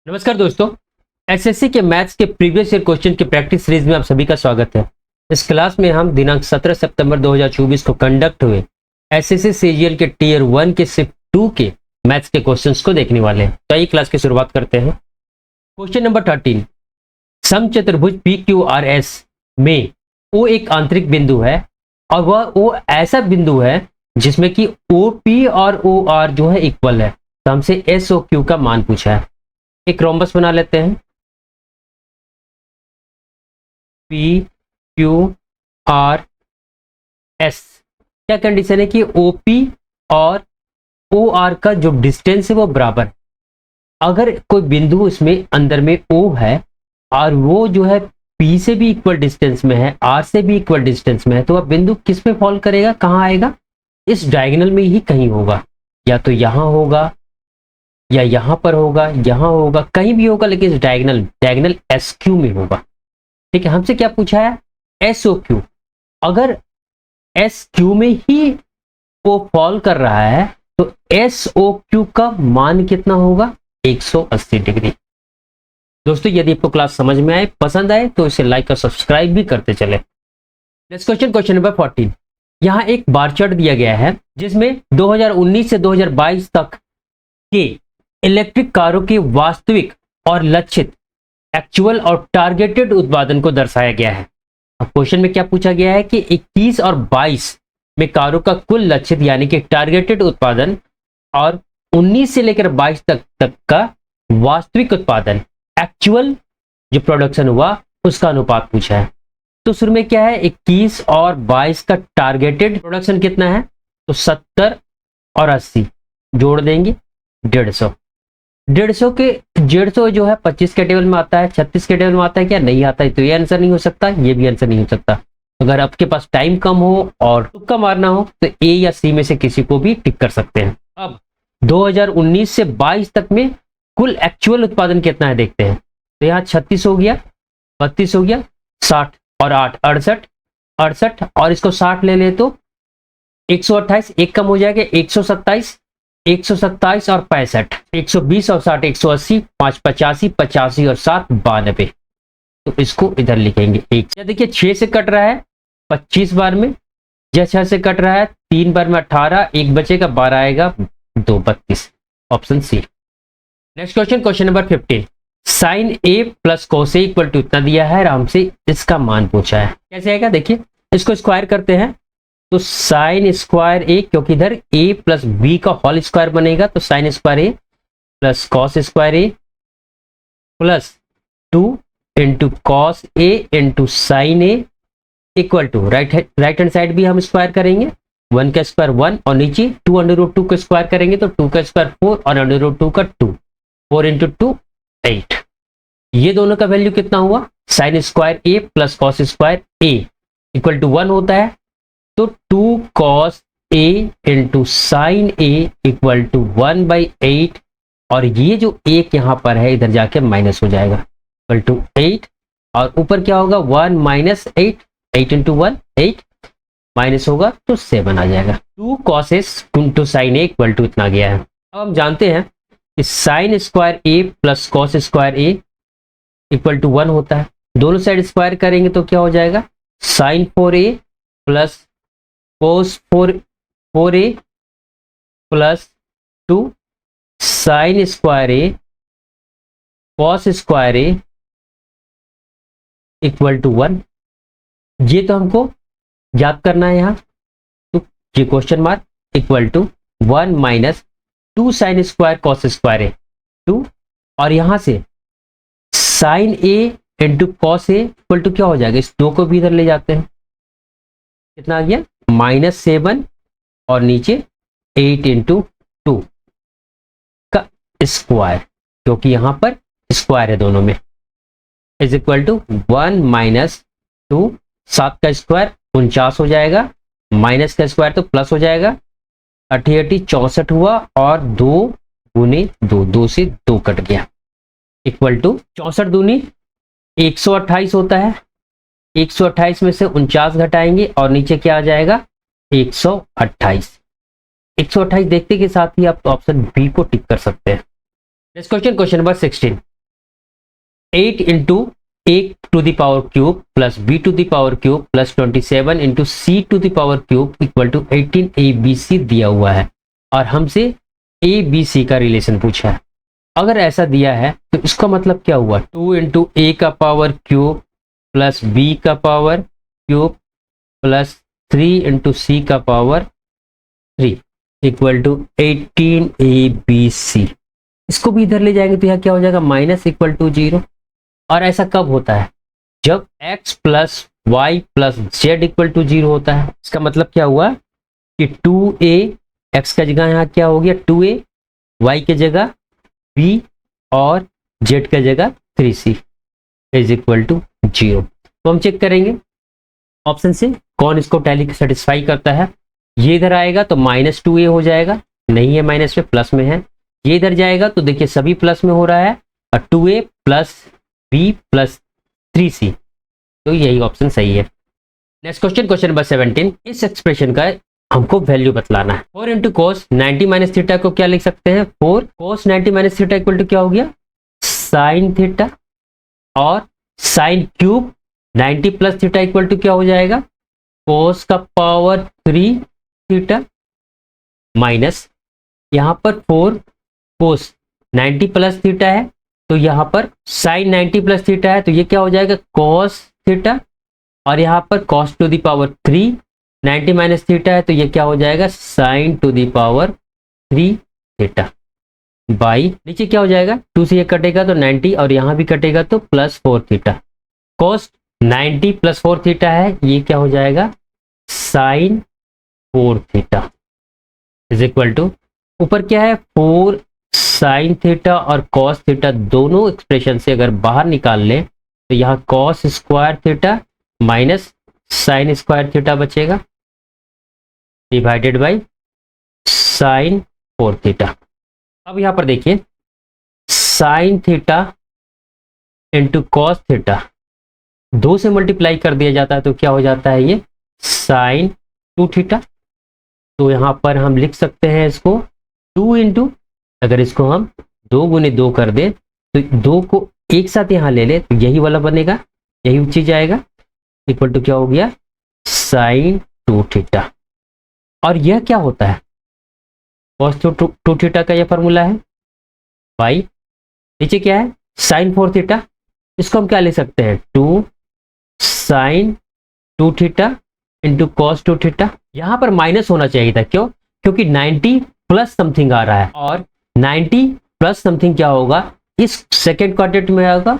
नमस्कार दोस्तों। एसएससी के मैथ्स के प्रीवियस ईयर क्वेश्चन की प्रैक्टिस सीरीज में आप सभी का स्वागत है। इस क्लास में हम दिनांक 17 सितंबर 2024 को कंडक्ट हुए एसएससी सीजीएल के टीयर 1 के शिफ्ट 2 के मैथ्स के क्वेश्चंस को देखने वाले हैं। तो ये क्लास की शुरुआत करते हैं। क्वेश्चन नंबर 13, समचतुर्भुज PQRS में O एक आंतरिक बिंदु है और वह O ऐसा बिंदु है जिसमें कि OP और OR जो है इक्वल है। तो हमसे SOQ का मान पूछा है। एक रोम्बस बना लेते हैं। PQRS क्या कंडीशन है कि OP और OR का जो डिस्टेंस है वो बराबर है। अगर कोई बिंदु इसमें अंदर में O है और वो जो है P से भी इक्वल डिस्टेंस में है, R से भी इक्वल डिस्टेंस में है, तो वह बिंदु किस में फॉल करेगा, कहाँ आएगा? इस डायगोनल में ही कहीं होगा, या तो यहां होगा या यहां पर होगा, यहां होगा, कहीं भी होगा, लेकिन इस डायगोनल SQ में होगा। ठीक है, हमसे क्या पूछा है? SOQ। अगर SQ में ही वो फॉल कर रहा है तो SOQ का मान कितना होगा? 180 डिग्री। दोस्तों, यदि आपको क्लास समझ में आए, पसंद आए तो इसे लाइक और सब्सक्राइब भी करते चले। Next question, question number 14। यहां एक बार चार्ट दिया गया है जिसमें 2019 से 2022 तक के इलेक्ट्रिक कारों के वास्तविक और लक्षित एक्चुअल और टारगेटेड उत्पादन को दर्शाया गया है। अब क्वेश्चन में क्या पूछा गया है कि 21 और 22 में कारों का कुल लक्षित यानी कि टारगेटेड उत्पादन और 19 से लेकर 22 तक का वास्तविक उत्पादन, एक्चुअल जो प्रोडक्शन हुआ, उसका अनुपात पूछा है। तो शुरू में क्या है, 21 और 22 का टारगेटेड प्रोडक्शन कितना है? तो 70 और 80 जोड़ देंगे, 150। 150 जो है 25 के टेबल में आता है, 36 के टेबल में आता है, क्या नहीं आता है? तो ये आंसर नहीं हो सकता, ये भी आंसर नहीं हो सकता। अगर आपके पास टाइम कम हो और तुक्का मारना हो तो ए या सी में से किसी को भी टिक कर सकते हैं। अब 2019 से 22 तक में कुल एक्चुअल उत्पादन कितना है देखते हैं। तो यहाँ 36 हो गया, 32 हो गया, 60 और 8 68 और इसको 60 ले ले तो 128, एक कम हो जाएगा, 127 और 65, 120 और 60 180, 5 85, 85 और 7 92। तो इसको इधर लिखेंगे एक। देखिए 6 से कट रहा है 25 बार में, 6 से कट रहा है 3 बार में 18, एक बचेगा 12 आएगा, 2 32, option C. Next question, question number 15। Sine a plus cos a equal to इतना दिया है, हमसे इसका मान पूछा है। कैसे आएगा देखिए, इसको स्क्वायर करते हैं तो साइन स्क्वायर ए, क्योंकि इधर ए प्लस बी का होल स्क्वायर बनेगा, तो sine square a plus cos square a plus 2 into cos a into sine a equal to right hand side भी हम स्क्वायर करेंगे, 1 का स्क्वायर 1 और नीचे 2 अंडर रूट 2 को स्क्वायर करेंगे तो 2 का स्क्वायर 4 और अंडर रूट 2 का 2, 4 इंटू 2 8। ये दोनों का वैल्यू कितना हुआ? Sine square a plus cos square a equal to 1 होता है, तो 2 cos a into sine a equal to 1/8, और ये जो एक यहां पर है इधर जाके माइनस हो जाएगा, इक्वल टू 8, और ऊपर क्या होगा? 1 माइनस 8, 8 इंटू 1 8, माइनस होगा तो 7 आ जाएगा। 2 cos s into sine a equal to इतना गया है। अब हम जानते हैं कि sine square a plus cos square a equal to 1 होता है। दोनों साइड स्क्वायर करेंगे तो क्या हो जाएगा? Sine 4a plus cos 4a plus 2 sine square a cos square a equal to 1। ये तो हमको याद करना है यहाँ, तो ये question mark equal to 1 minus 2 sine square cos square A 2, और यहां से sine A into cos A equal to क्या हो जाएगा? इस 2 को भी इधर ले जाते हैं, कितना आ गया? -7 और नीचे 8 इंटू 2 का स्क्वायर, क्योंकि यहां पर स्क्वायर है दोनों में, इज इक्वल टू 1 माइनस 2, 7 का स्क्वायर 49 हो जाएगा, माइनस का स्क्वायर तो प्लस हो जाएगा, 88 64 हुआ, और 2 गुने 2, 2 से 2 कट गया, इक्वल टू 64 दूनी 128 होता है, 128 में से 49 घटाएंगे और नीचे क्या आ जाएगा? 128। 128 देखते के साथ ही आप ऑप्शन बी को टिक कर सकते हैं। Next question, question number 16। 8 into a to the power cube plus b to the power cube plus 27 into c to the power cube equal to 18 a b c दिया हुआ है और हमसे ए बी सी का रिलेशन पूछा है। अगर ऐसा दिया है तो इसका मतलब क्या हुआ, 2 इंटू ए का पावर क्यूब प्लस बी का power cube plus 3 into c का power 3 equal to 18 a b c. इसको भी इधर ले जाएंगे तो यहाँ क्या हो जाएगा, माइनस इक्वल टू 0। और ऐसा कब होता है, जब x plus y plus z equal to 0 होता है। इसका मतलब क्या हुआ कि 2a x का जगह यहाँ क्या हो गया 2a, y के जगह b और z का जगह 3c इज इक्वल टू 0। तो हम चेक करेंगे ऑप्शन से कौन इसको टैली सेटिस्फाई करता है। ये इधर आएगा तो माइनस 2a हो जाएगा, नहीं है माइनस में, प्लस में है। ये इधर जाएगा तो देखिए सभी प्लस में हो रहा है और 2a plus B plus 3c, तो यही ऑप्शन सही है। Next question, question number 17। इस एक्सप्रेशन का हमको वैल्यू बतलाना है। 4 इंटू कोस 90 माइनस थीटा को क्या लिख सकते हैं, 4 cos 90 minus theta equal to क्या हो गया, साइन थीटा, और sine cube 90 plus theta equal to क्या हो जाएगा, कोस का पावर 3 थीटा माइनस यहाँ पर 4 कोस 90 प्लस थीटा है तो यहाँ पर साइन 90 प्लस थीटा है तो ये क्या हो जाएगा कॉस थीटा, और यहाँ पर cos two the power 3 90 minus theta है तो ये क्या हो जाएगा sign to the power 3 theta by नीचे क्या हो जाएगा 2 से ये कटेगा तो 90 और यहाँ भी कटेगा तो plus 4 theta. Cos 90 plus 4 theta है, ये क्या हो जाएगा sine 4 theta is equal to ऊपर क्या है 4 साइन थीटा और कॉस थीटा दोनों एक्सप्रेशन से अगर बाहर निकाल लें तो यहाँ cos square theta minus sine square theta बचेगा डिवाइडेड बाय साइन 4 थीटा। अब यहाँ पर देखिए sine theta into cos theta 2 से मल्टीप्लाई कर दिया जाता है तो क्या हो जाता है ये साइन 2 थीटा। तो यहाँ पर हम लिख सकते हैं इसको 2 इंटू, अगर इसको हम 2 गुने 2 कर दें तो 2 को एक साथ यहाँ ले ले तो यही वाला बनेगा, यही चीज आएगा इक्वल टू क्या हो गया साइन 2 थीटा। और यह क्या होता है कॉस 2 थीटा का यह फॉर्मूला है बाई नीचे क्या है साइन 4 थीटा, इसको हम क्या ले सकते हैं 2 sine 2 theta into cos 2 theta. यहाँ पर माइनस होना चाहिए था, क्यों, क्योंकि 90 प्लस समथिंग आ रहा है और 90 प्लस समथिंग क्या होगा इस सेकेंड क्वाड्रेंट में आएगा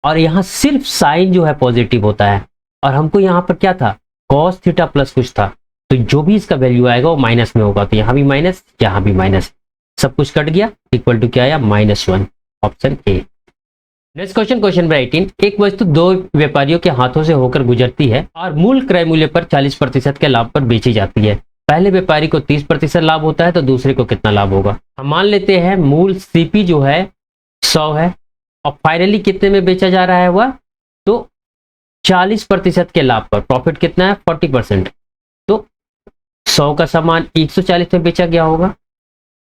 और यहाँ सिर्फ साइन जो है पॉजिटिव होता है और हमको यहाँ पर क्या था कॉस थीटा प्लस कुछ था तो जो भी इसका वैल्यू आएगा वो माइनस में होगा। तो यहाँ भी माइनस, यहाँ भी माइनस, सब कुछ कट गया इक्वल टू क्या आया -1, option A. Next question, question number 18। एक वस्तु 2 व्यापारियों के हाथों से होकर गुजरती है और मूल क्रय मूल्य पर 40% के लाभ पर बेची जाती है। पहले व्यापारी को 30% लाभ होता है तो दूसरे को कितना लाभ होगा। हम मान लेते हैं मूल सीपी जो है 100 है और फाइनली कितने में बेचा जा रहा है वह तो 40% के लाभ पर, प्रॉफिट कितना है 40%, तो 100 का सामान 140 में बेचा गया होगा।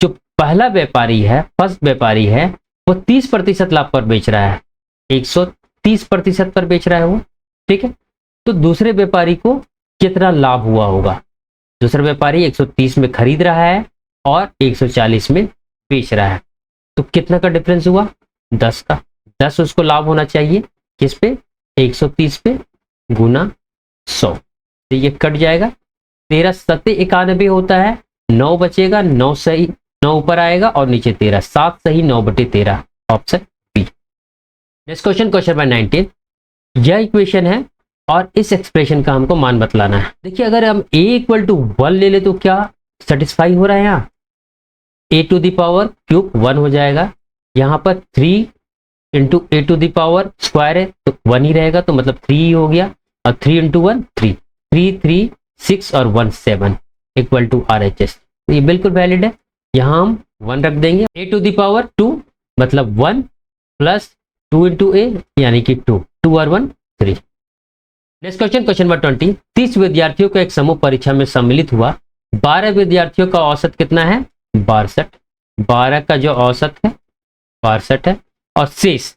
जो पहला व्यापारी है, फर्स्ट व्यापारी है, वो 30% लाभ पर बेच रहा है, 130% पर बेच रहा है वो, ठीक है। तो दूसरे व्यापारी को कितना लाभ हुआ होगा, दूसरा व्यापारी 130 में खरीद रहा है और 140 में बेच रहा है, तो कितना का डिफरेंस हुआ 10 का। 10 उसको लाभ होना चाहिए किस पे 130 पे गुना 100, तो ये कट जाएगा 13 सत्ते 91 होता है, 9 बचेगा, 9 सही 9 ऊपर आएगा और नीचे 13, 7 सही 9/13, option B. Next question, question number 19। यह इक्वेशन है और इस एक्सप्रेशन का हमको मान बतलाना है। देखिए अगर हम a इक्वल टू 1 ले ले तो क्या सेटिस्फाई हो रहा है, यहाँ a to the power cube 1 हो जाएगा, यहाँ पर 3 into a to the power square है तो 1 ही रहेगा, तो मतलब 3 ही हो गया, और 3 इंटू 1 3, 3 3 6 और 1 7 इक्वल टू RHS, तो ये बिल्कुल वैलिड है। यहाँ हम 1 रख देंगे, a टू द पावर 2 मतलब 1 प्लस 2 इंटू a यानी कि 2, 2 और 1 3। Next question, question number 20। 30 विद्यार्थियों का एक समूह परीक्षा में सम्मिलित हुआ, 12 विद्यार्थियों का औसत कितना है 62, 12 का जो औसत है 62 है और शेष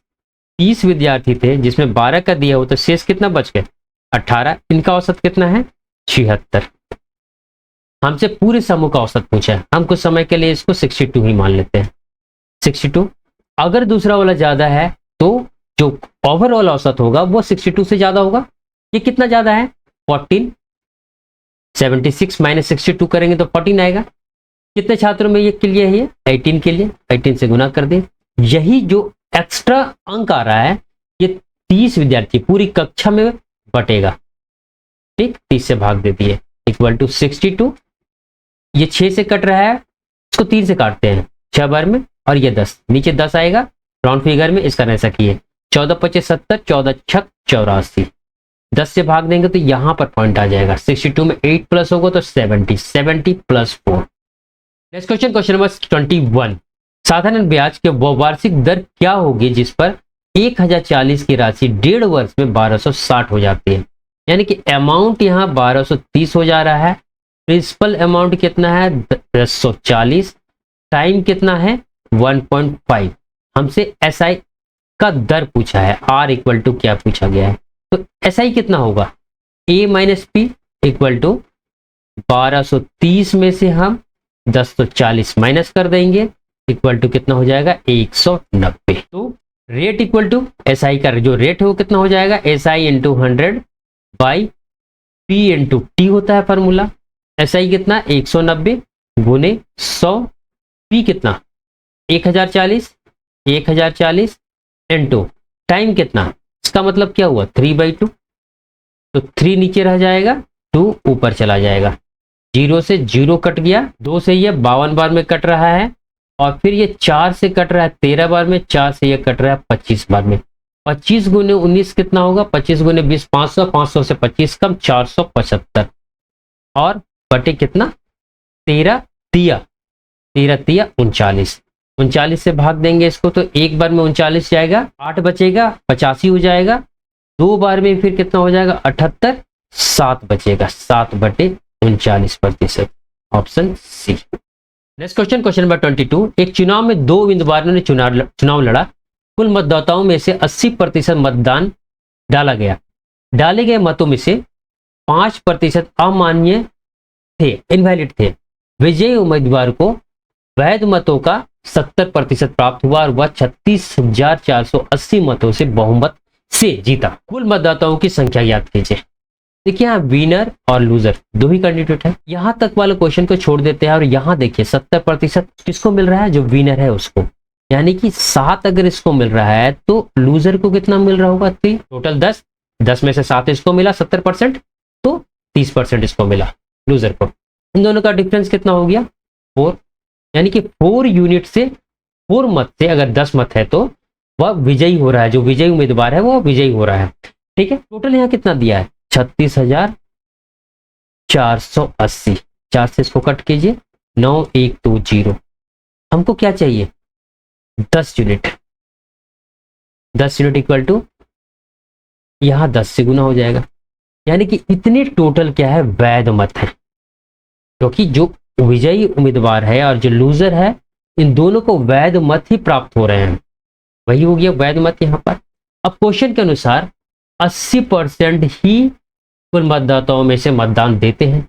30 विद्यार्थी थे जिसमें 12 का दिया हो तो शेष कितना बच गए? 18। इनका औसत कितना है? 76। हमसे पूरे समूह का औसत पूछा है, हम कुछ समय के लिए इसको 62 ही मान लेते हैं। 62। अगर दूसरा वाला ज्यादा है तो जो ओवरऑल औसत होगा वो 62 से ज्यादा होगा। ये कितना ज्यादा है? 14। 76 माइनस 62 करेंगे तो 14 आएगा। कितने छात्रों में ये के लिए है? 18 के लिए। 18 से गुना कर दें। यही जो एक्स्ट्रा अंक आ रहा है ये 30 विद्यार्थी पूरी कक्षा में बटेगा। ठीक, 30 से भाग दे दिए इक्वल टू 62। ये 6 से कट रहा है, इसको 3 से काटते हैं 6 बार में, और ये 10 नीचे 10 आएगा राउंड फिगर में। इसका ऐसा किए 14 25 70, 14 6 84। 10 से भाग देंगे तो यहां पर पॉइंट आ जाएगा। 62 में 8 प्लस होगा तो 70, 70 plus 4। Next question, question number 21। साधारण ब्याज के वार्षिक दर क्या होगी जिस पर 1040 की राशि 1.5 वर्ष में 1260 हो जाती है? यानी कि अमाउंट यहाँ 1230 हो जा रहा है, प्रिंसिपल अमाउंट कितना है? 1040, टाइम कितना है? 1.5। हमसे एसआई का दर पूछा है, आर इक्वल टू क्या पूछा गया है? तो एसआई कितना होगा? ए माइनस पी इक्वल टू 1230 में से हम 1040 माइनस कर देंगे, इक्वल टू कितना हो जाएगा? 190। तो रेट इक्वल टू एसआई का जो रेट है वो कितना हो जाएगा? SI into 100 by P into T होता है फॉर्मूला। एसआई कितना? 190 गुने 100, पी कितना? 1040, 1040 इंटू टाइम कितना? इसका मतलब क्या हुआ? 3/2। तो 3 नीचे रह जाएगा, 2 ऊपर चला जाएगा। 0 से 0 कट गया, 2 से ये 52 बार में कट रहा है, और फिर ये 4 से कट रहा है 13 बार में, 4 से ये कट रहा है 25 बार में। 25 गुने 19 कितना होगा? 25 गुने 20 500, 500 से 25 कम 475, और बटे कितना? 13 तिया 39। 39 से भाग देंगे इसको तो एक बार में 39 जाएगा, 8 बचेगा, 85 हो जाएगा। 2 बार में फिर कितना हो जाएगा? 78, 7 बचेगा, 7/39%। Option C. Next question, question number 22। एक चुनाव में 2 उम्मीदवारों ने चुनाव लड़ा। कुल मतदाताओं में से 80% मतदान डाला गया। डाले गए मतों में से 5% अमान्य थे, इनवैलिड थे। विजयी उम्मीदवार को वैध मतों का 70% प्राप्त हुआ और वह 36,480 मतों से बहुमत से जीता। कुल मतदाताओं की संख्या ज्ञात कीजिए। देखिए यहाँ विनर और लूजर दो ही कैंडिडेट है। यहां तक वाले क्वेश्चन को छोड़ देते हैं और यहाँ देखिए 70% किसको मिल रहा है? जो विनर है उसको। यानी कि 7 अगर इसको मिल रहा है तो लूजर को कितना मिल रहा होगा? 3। टोटल 10 में से 7 इसको मिला 70%, तो 30% इसको मिला लूजर को। इन दोनों का डिफरेंस कितना हो गया? 4। यानी कि 4 यूनिट से 4 मत से अगर 10 मत है तो वह विजयी हो रहा है। जो विजयी उम्मीदवार है वो विजयी हो रहा है। ठीक है, टोटल यहाँ कितना दिया है? 36,480। 4 से इसको कट कीजिए, 9120। हमको क्या चाहिए? 10 यूनिट। 10 यूनिट इक्वल टू यहां 10 से गुना हो जाएगा। यानी कि इतने टोटल क्या है? वैध मत है। क्योंकि जो विजयी उम्मीदवार है और जो लूजर है, इन दोनों को वैध मत ही प्राप्त हो रहे हैं। वही हो गया वैध मत यहां पर। अब क्वेश्चन के अनुसार 80% ही कुल मतदाताओं में से मतदान देते हैं।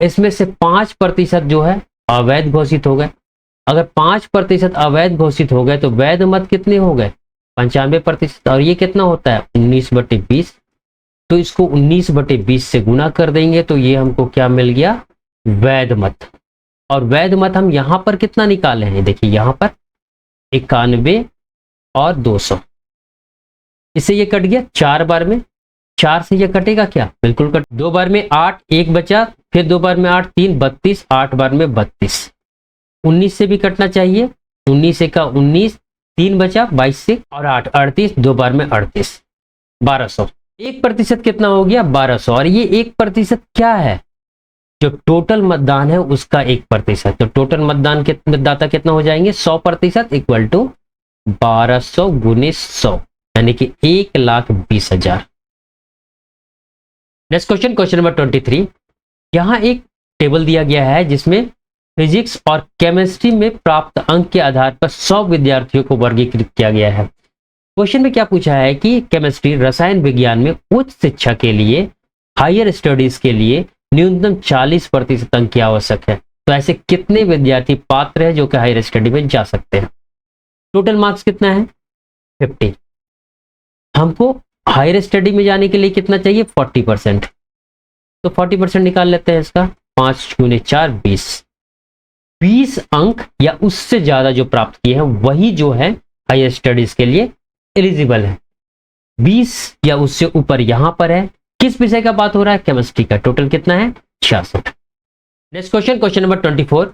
इसमें से 5% जो है अवैध घोषित हो गए। अगर 5% अवैध घोषित हो गए तो वैध मत कितने हो गए? 95%। और ये कितना होता है? 19/20। तो इसको 19/20 से गुना कर देंगे तो ये हमको क्या मिल गया? वैध मत। और वैध मत हम यहां पर कितना निकाले हैं? देखिए यहां पर 91 और 200। इससे ये कट गया 4 बार में। 4 से ये कटेगा क्या? बिल्कुल कट। 2 बार में 8, 1 बचा, फिर 2 बार में 8, 3 32, 8 बार में 32। 19 से भी कटना चाहिए, 19 से का 19, 3 बचा, 22 से, और 8 38, 2 बार में 38, 1200। 1% कितना हो गया? 1200। और ये 1% क्या है? जो टोटल मतदान है उसका 1%। तो टोटल मतदान के मतदाता कितना हो जाएंगे? 100% इक्वल टू 1200 गुने 100, यानी कि 1,20,000। Next question, question number 23। यहां एक टेबल दिया गया है जिसमें फिजिक्स और केमिस्ट्री में प्राप्त अंक के आधार पर 100 विद्यार्थियों को वर्गीकृत किया गया है। क्वेश्चन में क्या पूछा है कि केमिस्ट्री रसायन विज्ञान में उच्च शिक्षा के लिए, हायर स्टडीज के लिए न्यूनतम 40% अंक की आवश्यक है। तो ऐसे कितने विद्यार्थी पात्र है जो कि हायर स्टडी में जा सकते हैं? टोटल मार्क्स कितना है? 50। हमको हायर स्टडी में जाने के लिए कितना चाहिए? 40%। तो 40% निकाल लेते हैं इसका। 5 गुने 4 20। 20 अंक या उससे ज्यादा जो प्राप्त किए हैं वही जो है हायर स्टडीज के लिए एलिजिबल है। 20 या उससे ऊपर यहां पर है। किस विषय का बात हो रहा है? केमिस्ट्री का। टोटल कितना है? 66। Next question, question number 24।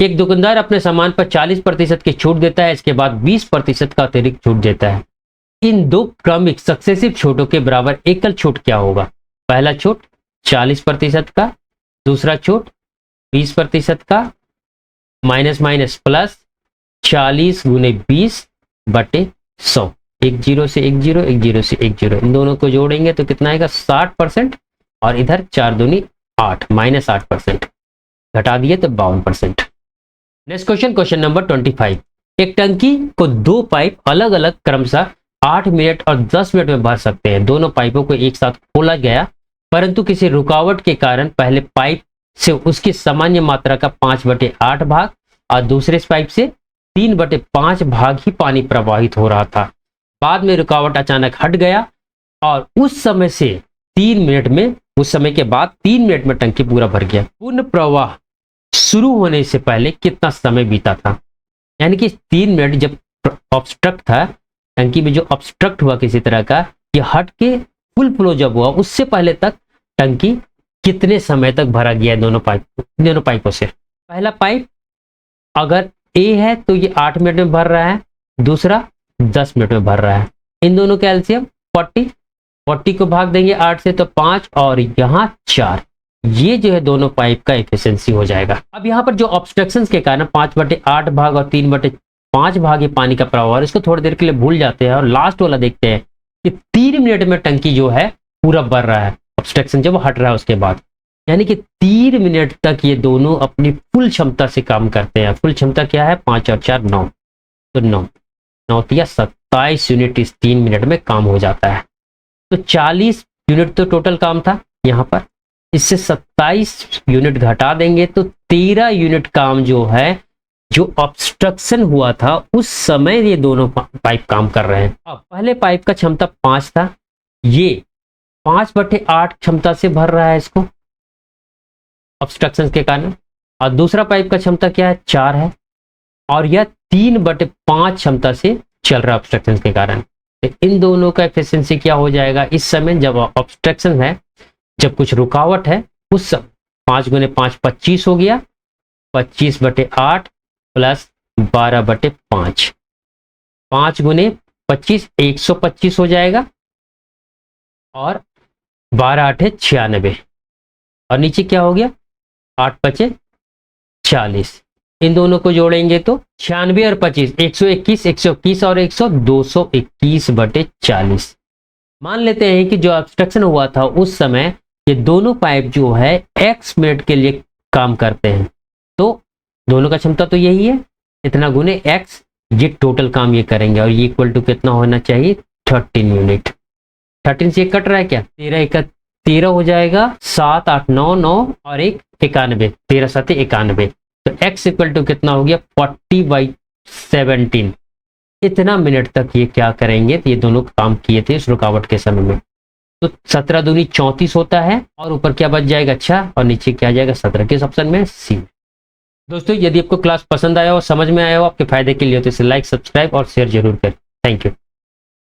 एक दुकानदार अपने सामान पर 40% की छूट देता है, इसके बाद 20% का अतिरिक्त छूट देता है। इन दो क्रमिक सक्सेसिव छूटों के बराबर एकल छूट क्या होगा? पहला छूट 40% का, दूसरा छूट 20% का, माइनस माइनस प्लस 40 गुने 20 बटे 100। एक जीरो से एक जीरो, एक जीरो से एक जीरो, इन दोनों को जोड़ेंगे तो कितना आएगा? 60%। और इधर 4 दूनी 8, माइनस 8%। घटा दिए तो 52%। Next question, question number 25। एक टंकी को दो पाइप अलग अलग क्रमशः 8 मिनट और 10 मिनट में भर सकते हैं। दोनों पाइपों को एक साथ खोला गया, परंतु किसी रुकावट के कारण पहले पाइप से उसकी सामान्य मात्रा का 5/8 भाग और दूसरे पाइप से 3/5 भाग ही पानी प्रवाहित हो रहा था। बाद में रुकावट अचानक हट गया और उस समय के बाद 3 मिनट में टंकी पूरा भर गया। पूर्ण प्रवाह शुरू होने से पहले कितना समय बीता था? यानी कि 3 मिनट जब ऑब्स्ट्रक्ट था, टंकी में जो ऑब्स्ट्रक्ट हुआ किसी तरह का, ये हट के फुल फ्लो जब हुआ उससे पहले तक टंकी कितने समय तक भरा गया है दोनों पाइपों से? पहला पाइप अगर ए है तो ये 8 मिनट में भर रहा है, दूसरा 10 मिनट में भर रहा है। इन दोनों का एलसीएम 40 को भाग देंगे 8 से तो 5 और यहाँ 4। ये जो है दोनों पाइप का एफिशिएंसी हो जाएगा। अब यहाँ पर जो ऑब्स्ट्रक्शन के कारण 5/8 भाग और 3/5 भाग ये पानी का प्रवाह है, इसको थोड़ी देर के लिए भूल जाते हैं और लास्ट वाला देखते हैं कि 3 मिनट में टंकी जो है पूरा भर रहा है, ऑब्स्ट्रक्शन जब हट रहा है उसके बाद। यानी कि 3 मिनट तक ये दोनों अपनी फुल क्षमता से काम करते हैं। फुल क्षमता क्या है? 5 और 4 9, तो 9 या 27 यूनिट इस 3 मिनट में काम हो जाता है। तो 40 यूनिट तो टोटल काम था यहाँ पर, इससे 27 यूनिट घटा देंगे तो 13 यूनिट काम जो है, जो ऑब्स्ट्रक्शन हुआ था उस समय ये दोनों पाइप काम कर रहे हैं। अब पहले पाइप का क्षमता 5 था, ये 5/8 क्षमता से भर रहा है इसको ऑब्स्ट्रक्शन के कारण, और दूसरा पाइप का क्षमता क्या है? 4 है, और यह 3/5 क्षमता से चल रहा है ऑब्स्ट्रक्शन के कारण। तो इन दोनों का एफिशिएंसी क्या हो जाएगा इस समय जब ऑब्स्ट्रक्शन है, जब कुछ रुकावट है उस समय? 5 गुने 5 25 हो गया, 25/8 प्लस 12/5, 5 गुने 25 125 हो जाएगा, और 12 8 96, और नीचे क्या हो गया? 8 5 40। इन दोनों को जोड़ेंगे तो 96 और 25 121, 121 और 100 221/40। मान लेते हैं कि जो ऑब्स्ट्रक्शन हुआ था उस समय ये दोनों पाइप जो है x मिनट के लिए काम करते हैं, तो दोनों का क्षमता तो यही है, इतना गुने x, ये टोटल काम ये करेंगे, और ये इक्वल टू कितना होना चाहिए? 13 यूनिट। 13 से कट रहा है क्या? 13 हो जाएगा, 7 8 9 9 और 1 91, 13 7 91। तो x इक्वल टू कितना हो गया? 40/17। इतना मिनट तक ये क्या करेंगे? तो ये दोनों काम किए थे इस रुकावट के समय में। तो 17 दूनी 34 होता है, और ऊपर क्या बच जाएगा? 6, और नीचे क्या जाएगा? 17। किस ऑप्शन में? सी। दोस्तों यदि आपको क्लास पसंद आया हो, समझ में आया हो, आपके फायदे के लिए हो, तो इसे लाइक, सब्सक्राइब और शेयर जरूर करें। Thank you.